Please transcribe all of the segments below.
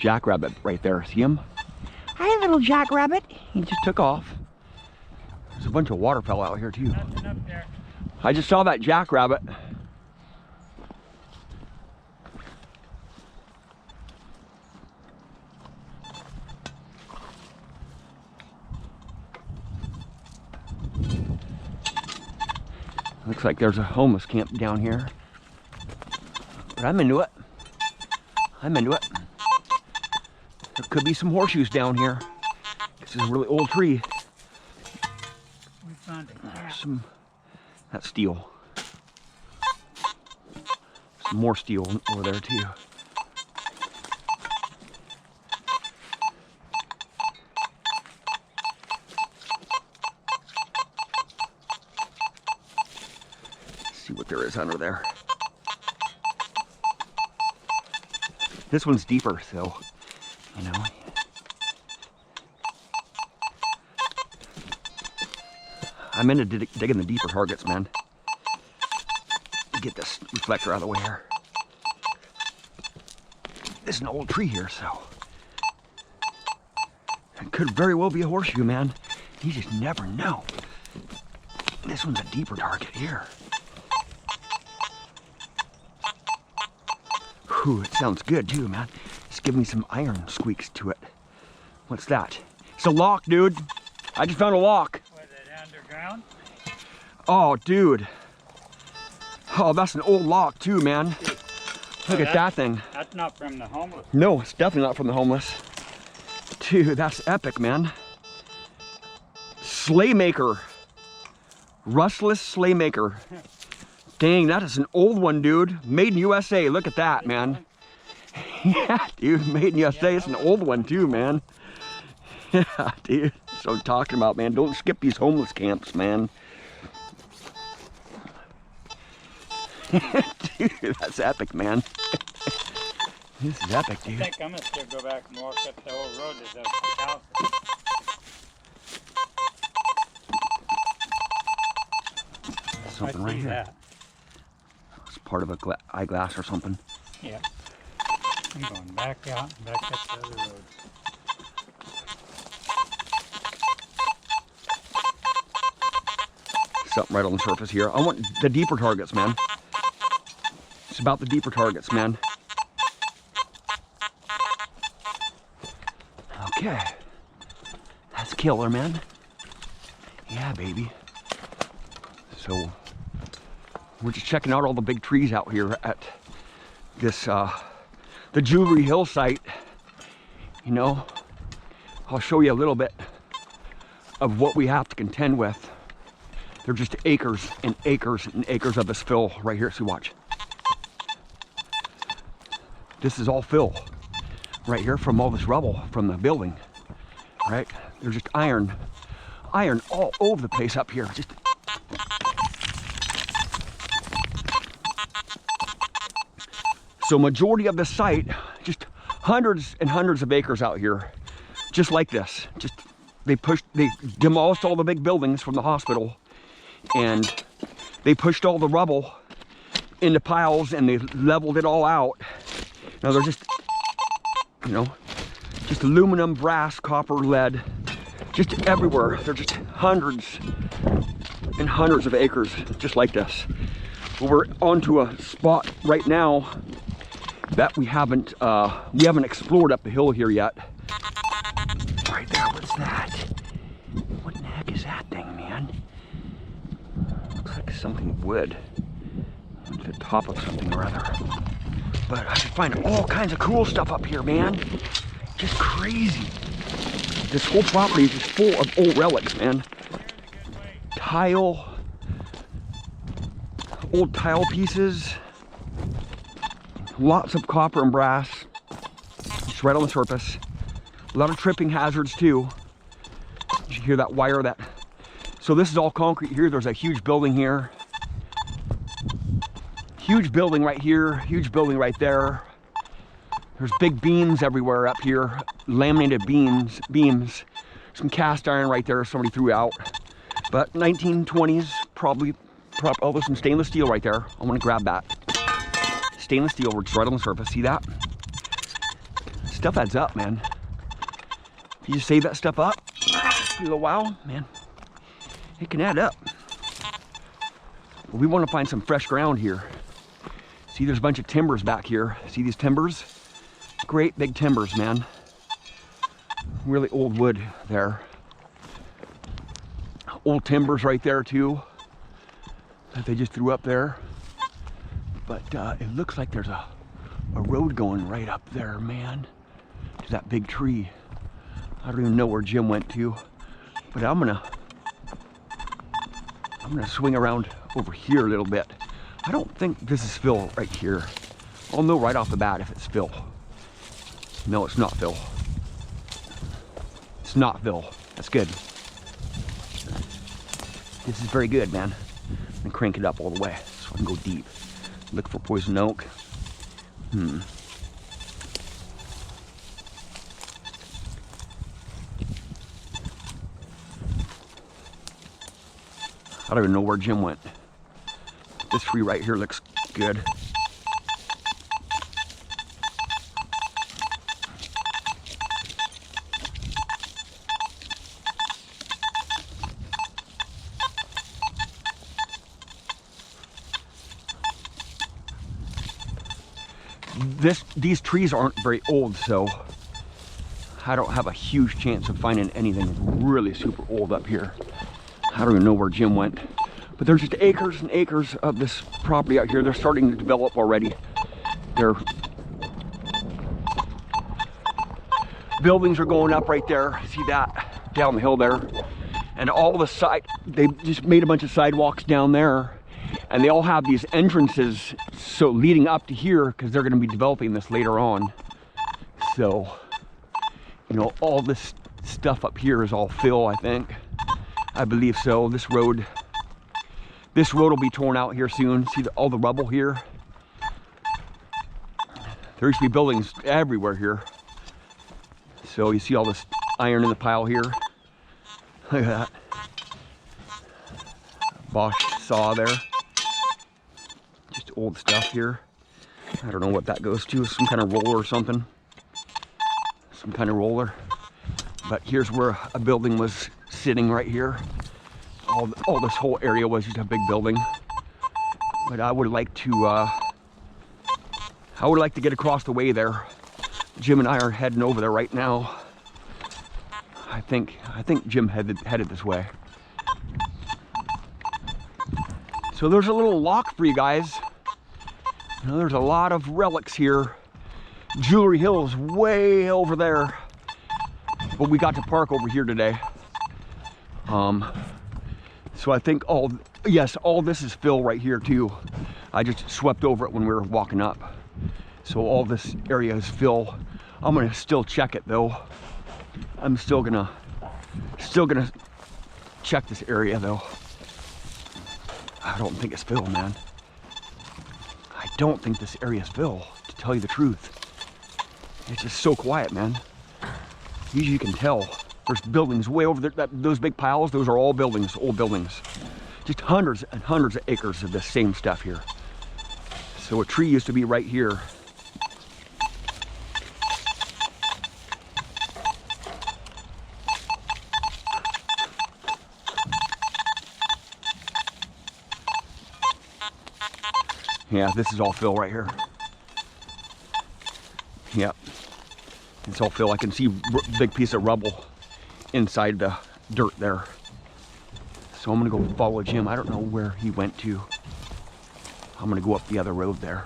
Jackrabbit right there. See him? Hi, little jackrabbit. He just took off. There's a bunch of waterfowl out here too. Nothing up there. I just saw that jackrabbit. Looks like there's a homeless camp down here. But I'm into it. I'm into it. There could be some horseshoes down here. This is a really old tree. We found a camp. That's steel. Some more steel over there too. Let's see what there is under there. This one's deeper, so, you know. I'm into digging the deeper targets, man. Get this reflector out of the way here. This is an old tree here, so it could very well be a horseshoe, man. You just never know. This one's a deeper target here. Whew, it sounds good too, man. It's giving me some iron squeaks to it. What's that? It's a lock, dude. I just found a lock. Was it underground? Oh, dude. Oh, that's an old lock too, man. Look at that thing. That's not from the homeless. No, it's definitely not from the homeless. Dude, that's epic, man. Slaymaker. Rustless Slaymaker. Dang, that is an old one, dude. Made in USA. Look at that, man. Yeah, dude, made in USA. It's an old one too, man. Yeah, dude. That's what I'm talking about, man. Don't skip these homeless camps, man. Dude, that's epic, man. This is epic, dude. I think I'm gonna still go back and walk up the whole road to the house. Something right here. That. It's part of a eyeglass or something. Yeah. I'm going back out and back up the other road. Something right on the surface here. I want the deeper targets, man. It's about the deeper targets, man. Okay. That's killer, man. Yeah, baby. So, we're just checking out all the big trees out here at this, the Jewelry Hill site. You know, I'll show you a little bit of what we have to contend with. They're just acres and acres and acres of this fill right here. So watch. This is all fill right here from all this rubble from the building, right? There's just iron all over the place up here. Just so majority of the site, just hundreds and hundreds of acres out here, just like this. Just they demolished all the big buildings from the hospital, and they pushed all the rubble into piles and they leveled it all out. Now they're just, you know, just aluminum, brass, copper, lead, just everywhere. They're just hundreds and hundreds of acres, just like this. But we're onto a spot right now that we haven't explored up the hill here yet. Right there, what's that? What in the heck is that thing, man? Looks like something wood. It's the top of something or other. But I can find all kinds of cool stuff up here, man. Just crazy. This whole property is just full of old relics, man. Tile, old tile pieces, lots of copper and brass, just right on the surface. A lot of tripping hazards too. Did you hear that wire? So this is all concrete here. There's a huge building here. Huge building right here, huge building right there. There's big beams everywhere up here, laminated beams. Some cast iron right there somebody threw out. But 1920s, probably, oh, there's some stainless steel right there. I want to grab that. Stainless steel, which is right on the surface, see that? Stuff adds up, man. If you just save that stuff up for a little while, man, it can add up. But we want to find some fresh ground here. See, there's a bunch of timbers back here. See these timbers? Great big timbers, man. Really old wood there. Old timbers right there too, that they just threw up there. But it looks like there's a road going right up there, man, to that big tree. I don't even know where Jim went to, but I'm gonna swing around over here a little bit. I don't think this is Phil right here. I'll know right off the bat if it's Phil. No, it's not Phil. It's not Phil. That's good. This is very good, man. And crank it up all the way so I can go deep. Look for poison oak. I don't even know where Jim went. This tree right here looks good. These trees aren't very old, so I don't have a huge chance of finding anything really super old up here. I don't even know where Jim went. But there's just acres and acres of this property out here. They're starting to develop already. Their buildings are going up right there. See that down the hill there? And all the they just made a bunch of sidewalks down there. And they all have these entrances, so leading up to here, because they're going to be developing this later on. So, you know, all this stuff up here is all fill, I think. I believe so. This road will be torn out here soon. See all the rubble here? There used to be buildings everywhere here. So you see all this iron in the pile here. Look at that. Bosch saw there. Just old stuff here. I don't know what that goes to. Some kind of roller or something. Some kind of roller. But here's where a building was sitting right here. All this whole area was just a big building. But I would like to get across the way there. Jim and I are heading over there right now. I think Jim headed this way. So there's a little lock for you guys. You know, there's a lot of relics here. Jewelry Hill is way over there. But we got to park over here today. So I think all this is fill right here too. I just swept over it when we were walking up. So all this area is fill. I'm gonna still check it though. I'm still gonna check this area though. I don't think it's fill, man. I don't think this area is fill, to tell you the truth. It's just so quiet, man. Usually you can tell. There's buildings way over there. Those big piles, those are all buildings, old buildings. Just hundreds and hundreds of acres of the same stuff here. So a tree used to be right here. Yeah, this is all fill right here. Yep, it's all fill. I can see a big piece of rubble inside the dirt there. So I'm gonna go follow Jim. I don't know where he went to. I'm gonna go up the other road there.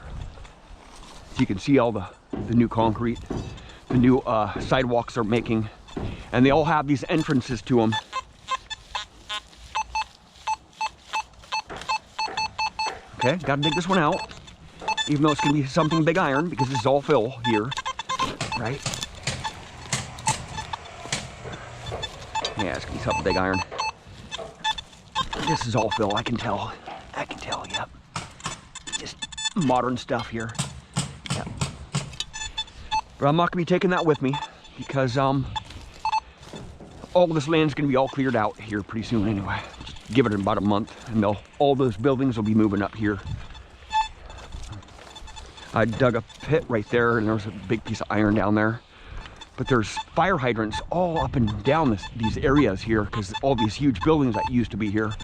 So you can see all the new concrete, the new sidewalks they're making, and they all have these entrances to them. Okay, gotta dig this one out, even though it's gonna be something big iron because this is all fill here, right? Yeah, it's gonna be something big iron. This is all fill, I can tell. Yep. Just modern stuff here. Yep. But I'm not gonna be taking that with me because all this land's gonna be all cleared out here pretty soon anyway. Just give it about a month and all those buildings will be moving up here. I dug a pit right there and there was a big piece of iron down there. But there's fire hydrants all up and down these areas here because all these huge buildings that used to be here.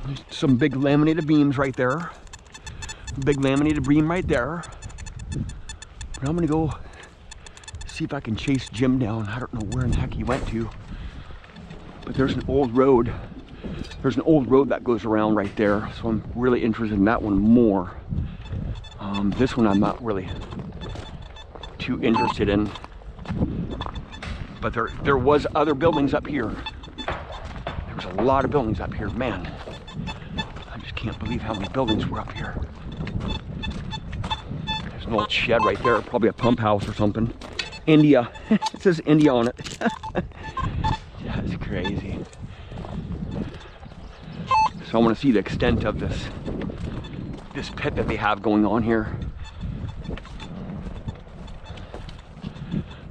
There's some big laminated beams right there. Big laminated beam right there. But I'm gonna go see if I can chase Jim down. I don't know where in the heck he went to. But there's an old road. There's an old road that goes around right there. So I'm really interested in that one more. This one I'm not really too interested in. But there was other buildings up here. There was a lot of buildings up here. Man, I just can't believe how many buildings were up here. There's an old shed right there, probably a pump house or something. India. It says India on it. That's crazy. So I want to see the extent of this pit that they have going on here.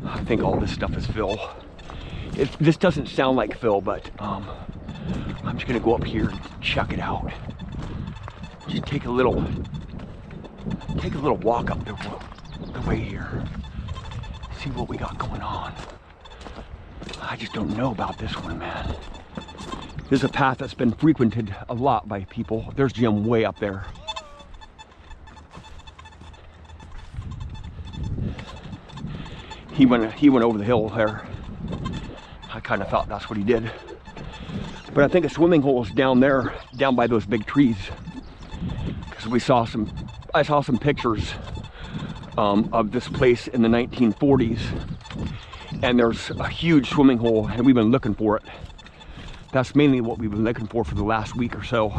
I think all this stuff is fill. This doesn't sound like fill, but I'm just gonna go up here and check it out. Just take a little walk up the way here. See what we got going on. I just don't know about this one, man. This is a path that's been frequented a lot by people. There's Jim way up there. He went over the hill there. I kind of thought that's what he did. But I think a swimming hole is down there, down by those big trees. Because I saw some pictures of this place in the 1940s. And there's a huge swimming hole, and we've been looking for it. That's mainly what we've been looking for the last week or so.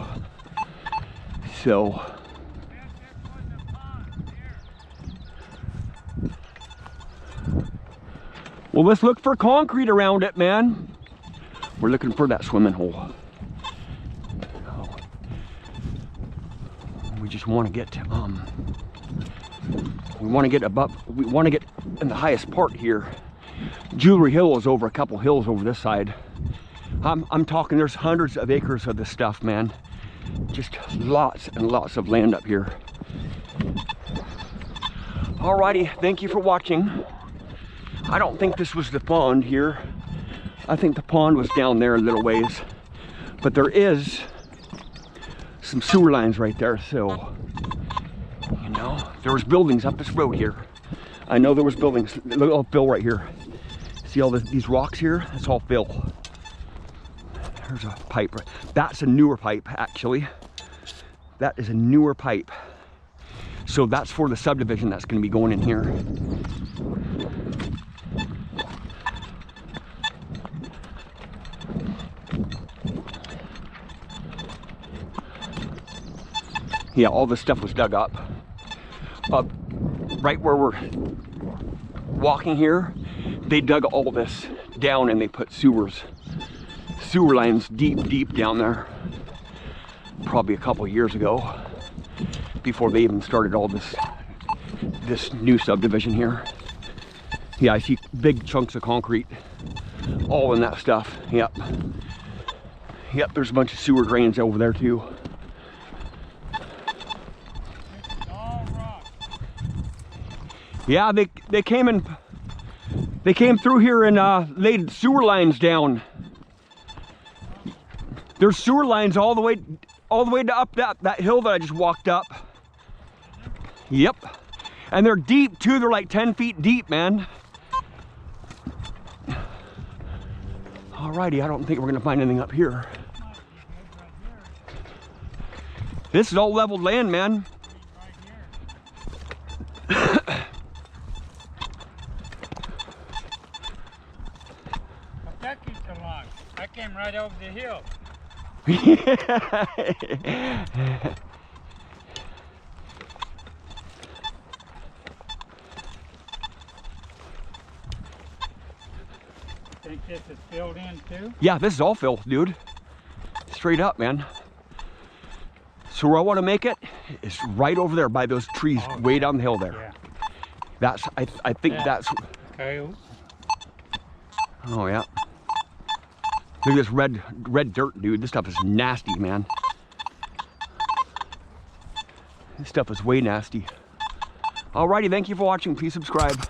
Well, let's look for concrete around it, man. We're looking for that swimming hole. We just want to get, we want to get in the highest part here. Jewelry Hill is over a couple hills over this side. I'm talking, there's hundreds of acres of this stuff, man. Just lots and lots of land up here. Alrighty, thank you for watching. I don't think this was the pond here. I think the pond was down there a little ways. But there is some sewer lines right there, so, you know, there was buildings up this road here. I know there was buildings. Look, all fill right here. See all these rocks here? That's all fill. There's a pipe. That's a newer pipe, actually. That is a newer pipe. So that's for the subdivision that's going to be going in here. Yeah, all this stuff was dug up. Right where we're walking here, they dug all this down and they put sewer lines deep down there. Probably a couple years ago, before they even started all this new subdivision here. Yeah, I see big chunks of concrete all in that stuff. Yep, there's a bunch of sewer drains over there too. Yeah, they came through here and laid sewer lines down. There's sewer lines all the way to up that hill that I just walked up. Yep. And they're deep too. They're like 10 feet deep, man. Alrighty, I don't think we're gonna find anything up here. This is all leveled land, man. I came right over the hill. Think this is filled in too? Yeah, this is all filled, dude. Straight up, man. So where I want to make it is right over there by those trees, way down the hill there. Yeah. That's, I think that's... Okay. Oh, yeah. Look at this red dirt, dude. This stuff is nasty, man. This stuff is way nasty. Alrighty, thank you for watching. Please subscribe.